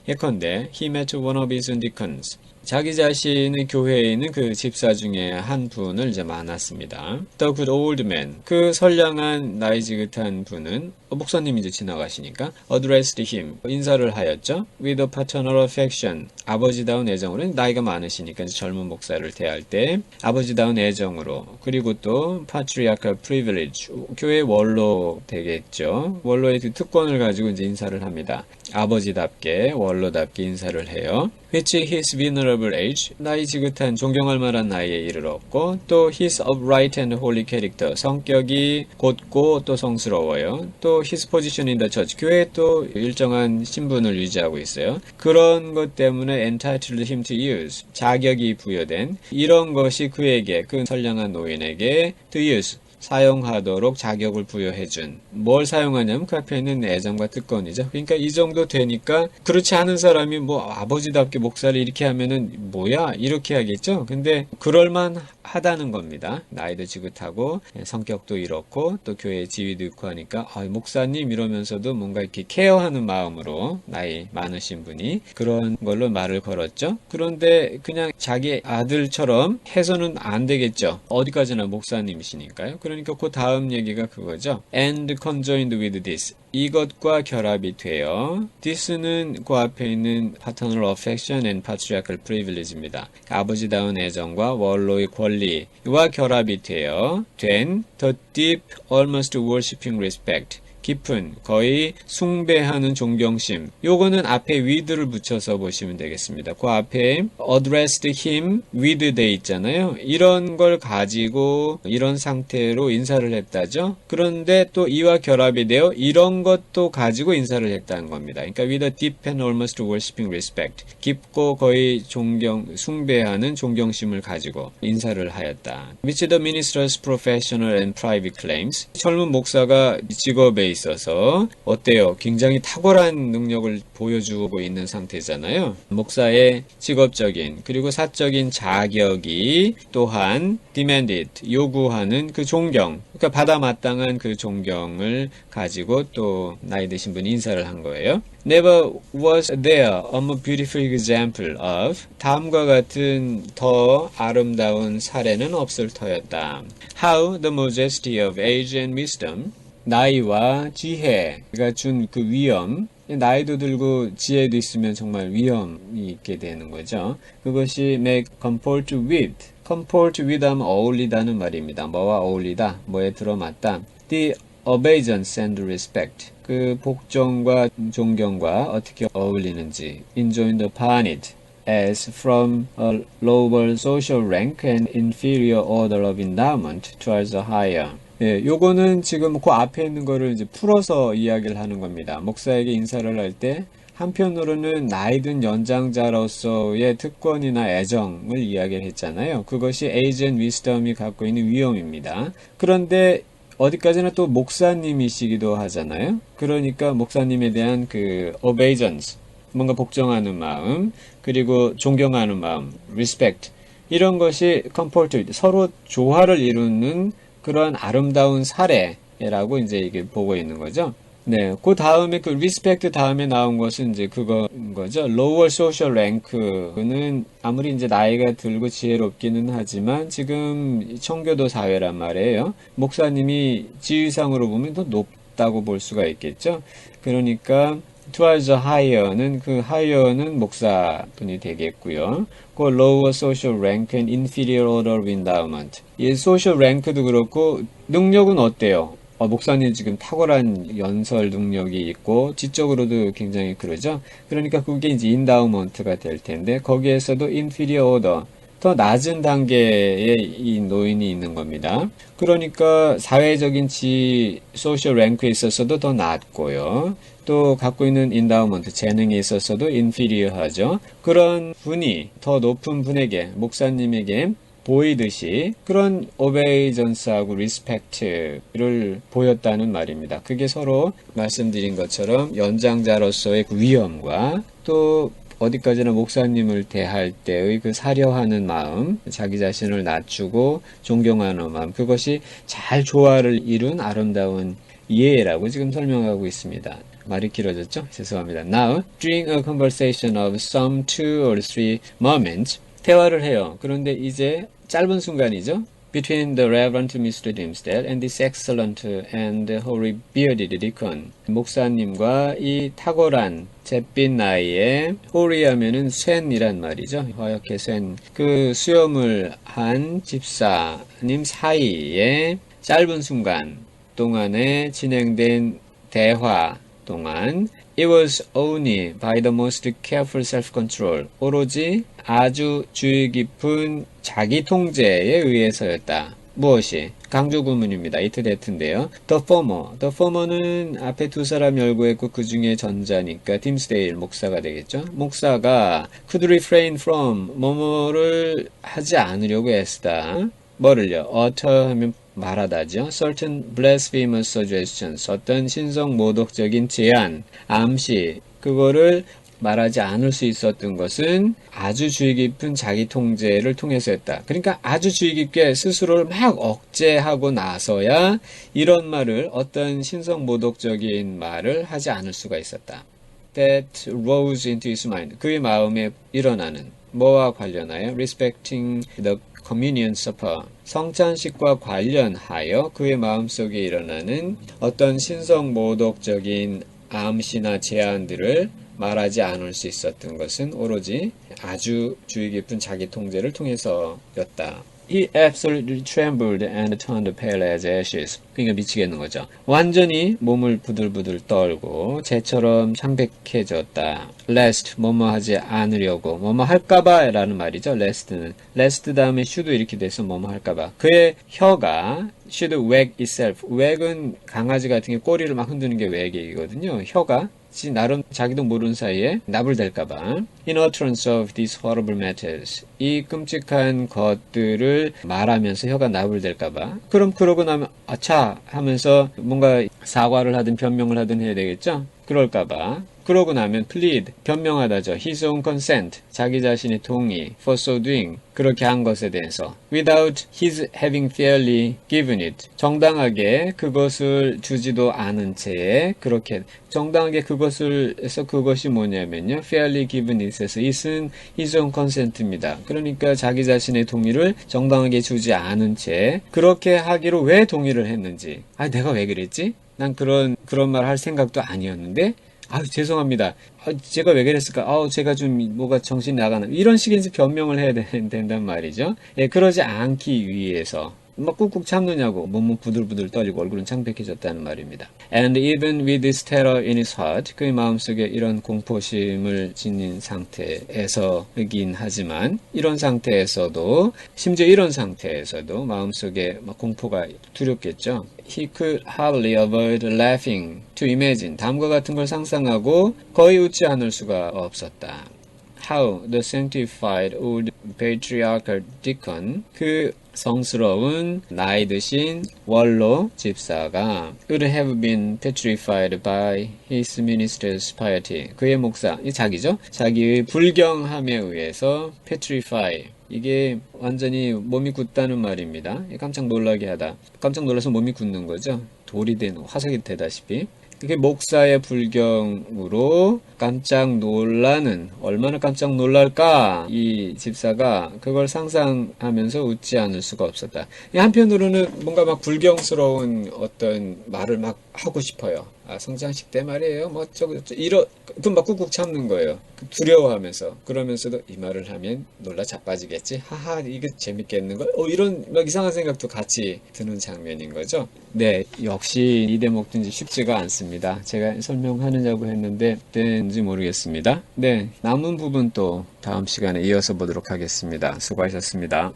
예컨대 he met one of his deacons. 자기 자신의 교회에 있는 그 집사 중에 한 분을 이제 만났습니다. The good old man. 그 선량한 나이 지긋한 분은 목사님이 이제 지나가시니까 addressed him. 인사를 하였죠. With a paternal affection. 아버지다운 애정으로 나이가 많으시니까 이제 젊은 목사를 대할 때 아버지다운 애정으로 그리고 또 patriarchal privilege. 교회 원로 되겠죠. 원로의 그 특권을 가지고 이제 인사를 합니다. 아버지답게 원로답게 인사를 해요. Which his venerable age, 나이 지긋한 존경할 만한 나이에 이르렀고 또 his upright and holy character, 성격이 곧고 또 성스러워요. 또 his position in the church, 교회에 또 일정한 신분을 유지하고 있어요. 그런 것 때문에 entitled him to use, 자격이 부여된 이런 것이 그에게, 그 선량한 노인에게 to use, 사용하도록 자격을 부여해준. 뭘 사용하냐면 그 앞에 있는 애정과 특권이죠. 그러니까 이 정도 되니까 그렇지 않은 사람이 뭐 아버지답게 목사를 이렇게 하면은 뭐야 이렇게 하겠죠. 근데 그럴만 하다는 겁니다. 나이도 지긋하고 성격도 이렇고 또 교회 지위도 있고 하니까 목사님 이러면서도 뭔가 이렇게 케어하는 마음으로 나이 많으신 분이 그런 걸로 말을 걸었죠. 그런데 그냥 자기 아들처럼 해서는 안 되겠죠. 어디까지나 목사님이시니까요. 그러니까 그 다음 얘기가 그거죠. And conjoined with this. 이것과 결합이 돼요. this는 그 앞에 있는 paternal affection and patriarchal privilege입니다. 아버지다운 애정과 원로의 권리와 결합이 돼요. 된 the deep, almost worshipping respect. 깊은, 거의 숭배하는 존경심. 요거는 앞에 with를 붙여서 보시면 되겠습니다. 그 앞에 addressed him with 돼 있잖아요. 이런 걸 가지고 이런 상태로 인사를 했다죠. 그런데 또 이와 결합이 되어 이런 것도 가지고 인사를 했다는 겁니다. 그러니까 with a deep and almost worshipping respect. 깊고 거의 숭배하는 존경심을 가지고 인사를 하였다. Which the minister's professional and private claims. 젊은 목사가 직업에 있어서 어때요? 굉장히 탁월한 능력을 보여주고 있는 상태잖아요. 목사의 직업적인 그리고 사적인 자격이 또한 demanded, 요구하는 그 존경, 그러니까 받아 마땅한 그 존경을 가지고 또 나이 드신 분이 인사를 한 거예요. Never was there a more beautiful example of 다음과 같은 더 아름다운 사례는 없을 터였다. How the majesty of age and wisdom 나이와 지혜가 준 그 위엄, 나이도 들고 지혜도 있으면 정말 위엄이 있게 되는 거죠. 그것이 make comport with, comport with 하면 어울리다는 말입니다. 뭐와 어울리다, 뭐에 들어맞다. The obeisance and respect, 그 복종과 존경과 어떻게 어울리는지. enjoined upon it. As from a lower social rank and inferior order of endowment towards a higher. 예, 요거는 지금 그 앞에 있는 거를 이제 풀어서 이야기를 하는 겁니다. 목사에게 인사를 할 때 한편으로는 나이든 연장자로서의 특권이나 애정을 이야기를 했잖아요. 그것이 age and wisdom이 갖고 있는 위엄입니다. 그런데 어디까지나 또 목사님이시기도 하잖아요. 그러니까 목사님에 대한 그 obeisance, 뭔가 복종하는 마음, 그리고 존경하는 마음, respect, 이런 것이 comport, 서로 조화를 이루는 그런 아름다운 사례라고 이제 이게 보고 있는 거죠. 네, 그 다음에 그 respect 다음에 나온 것은 이제 그거인 거죠. lower social rank는 아무리 이제 나이가 들고 지혜롭기는 하지만 지금 청교도 사회란 말이에요. 목사님이 지위상으로 보면 더 높다고 볼 수가 있겠죠. 그러니까 towards higher는 그 higher는 목사분이 되겠고요. 그 lower social rank and inferior order of endowment. 이 social rank도 그렇고 능력은 어때요? 목사님 지금 탁월한 연설 능력이 있고 지적으로도 굉장히 그러죠. 그러니까 그게 이제 endowment가 될 텐데 거기에서도 inferior order, 더 낮은 단계의 이 노인이 있는 겁니다. 그러니까 사회적인 소셜 랭크에 있어서도 더 낮고요. 또 갖고 있는 인다우먼트, 재능에 있어서도 인피리어하죠. 그런 분이 더 높은 분에게, 목사님에게 보이듯이 그런 오베이전스하고 리스펙트를 보였다는 말입니다. 그게 서로 말씀드린 것처럼 연장자로서의 그 위엄과 또 어디까지나 목사님을 대할 때의 그 사려하는 마음, 자기 자신을 낮추고 존경하는 마음, 그것이 잘 조화를 이룬 아름다운 예라고 지금 설명하고 있습니다. 말이 길어졌죠? 죄송합니다. Now, during a conversation of some 2 or 3 moments, 대화를 해요. 그런데 이제 짧은 순간이죠? Between the Reverend Mr. Dimsdale and this excellent and hoary bearded deacon. 목사님과 이 탁월한 잿빛 나이에 hoary 하면은 쇤이란 말이죠. 화역의 쇤. 그 수염을 한 집사님 사이에 짧은 순간 동안에 진행된 대화 동안 It was only by the most careful self-control. 오로지 아주 주의 깊은 자기 통제에 의해서였다. 무엇이? 강조 구문입니다. it that인데요. The former는 앞에 두 사람 열고했고 그 중에 전자니까 딤스데일 목사가 되겠죠. 목사가 could refrain from 뭐뭐를 하지 않으려고 애쓰다. 뭐를요? utter 하면 말하다죠. certain blasphemous suggestions. 어떤 신성모독적인 제안, 암시, 그거를 말하지 않을 수 있었던 것은 아주 주의 깊은 자기 통제를 통해서였다. 그러니까 아주 주의 깊게 스스로를 막 억제하고 나서야 이런 말을 어떤 신성모독적인 말을 하지 않을 수가 있었다. That rose into his mind. 그의 마음에 일어나는 뭐와 관련하여? Respecting the communion supper. 성찬식과 관련하여 그의 마음속에 일어나는 어떤 신성모독적인 암시나 제안들을 말하지 않을 수 있었던 것은 오로지 아주 주의 깊은 자기 통제를 통해서였다. He absolutely trembled and turned pale as ashes. 그러니까 미치겠는 거죠. 완전히 몸을 부들부들 떨고 재처럼 창백해졌다. Lest, 뭐뭐 하지 않으려고, 뭐뭐 할까봐 라는 말이죠. Lest는. Lest 다음에 should 이렇게 돼서 뭐뭐 할까봐. 그의 혀가 should wag itself. wag은 강아지 같은 게 꼬리를 막 흔드는 게 wag이거든요. 혀가 나름 자기도 모르는 사이에 나불댈까봐. In utterance of these horrible matters. 이 끔찍한 것들을 말하면서 혀가 나불댈까봐. 그럼 그러고 나면 아차 하면서 뭔가 사과를 하든 변명을 하든 해야 되겠죠? 그럴까봐. 그러고 나면 plead, 변명하다죠. His own consent, 자기 자신의 동의, for so doing, 그렇게 한 것에 대해서. Without his having fairly given it, 정당하게 그것을 주지도 않은 채 그렇게 정당하게 그것을 해서 그것이 뭐냐면요. fairly given it에서 it은 his own consent입니다. 그러니까 자기 자신의 동의를 정당하게 주지 않은 채 그렇게 하기로 왜 동의를 했는지. 아, 내가 왜 그랬지? 난 그런 말 할 생각도 아니었는데 죄송합니다. 제가 왜 그랬을까? 제가 좀 뭐가 정신이 나가나. 이런 식의 변명을 해야 된단 말이죠. 예, 그러지 않기 위해서. 막 꾹꾹 참느냐고 몸은 부들부들 떨리고 얼굴은 창백해졌다는 말입니다. And even with this terror in his heart, 그의 마음속에 이런 공포심을 지닌 상태에서이긴 하지만 이런 상태에서도 심지어 이런 상태에서도 마음속에 막 공포가 두렵겠죠. He could hardly avoid laughing to imagine. 다음과 같은 걸 상상하고 거의 웃지 않을 수가 없었다. How the sanctified old patriarchal deacon, 그 성스러운 나이 드신 원로 집사가 would have been petrified by his minister's piety. 그의 목사, 이 자기죠? 자기의 불경함에 의해서 petrify. 이게 완전히 몸이 굳다는 말입니다. 깜짝 놀라게 하다. 깜짝 놀라서 몸이 굳는 거죠. 돌이 된, 화석이 되다시피. 그게 목사의 불경으로 깜짝 놀라는, 얼마나 깜짝 놀랄까 이 집사가 그걸 상상하면서 웃지 않을 수가 없었다. 한편으로는 뭔가 막 불경스러운 어떤 말을 막 하고 싶어요. 성장식 때 말이에요. 그럼 막 꾹꾹 참는 거예요. 두려워하면서. 그러면서도 이 말을 하면 놀라 자빠지겠지. 하하, 이게 재밌겠는걸? 이런 막 이상한 생각도 같이 드는 장면인 거죠. 네, 역시 이 대목도 쉽지가 않습니다. 제가 설명하느냐고 했는데 된지 모르겠습니다. 네, 남은 부분 또 다음 시간에 이어서 보도록 하겠습니다. 수고하셨습니다.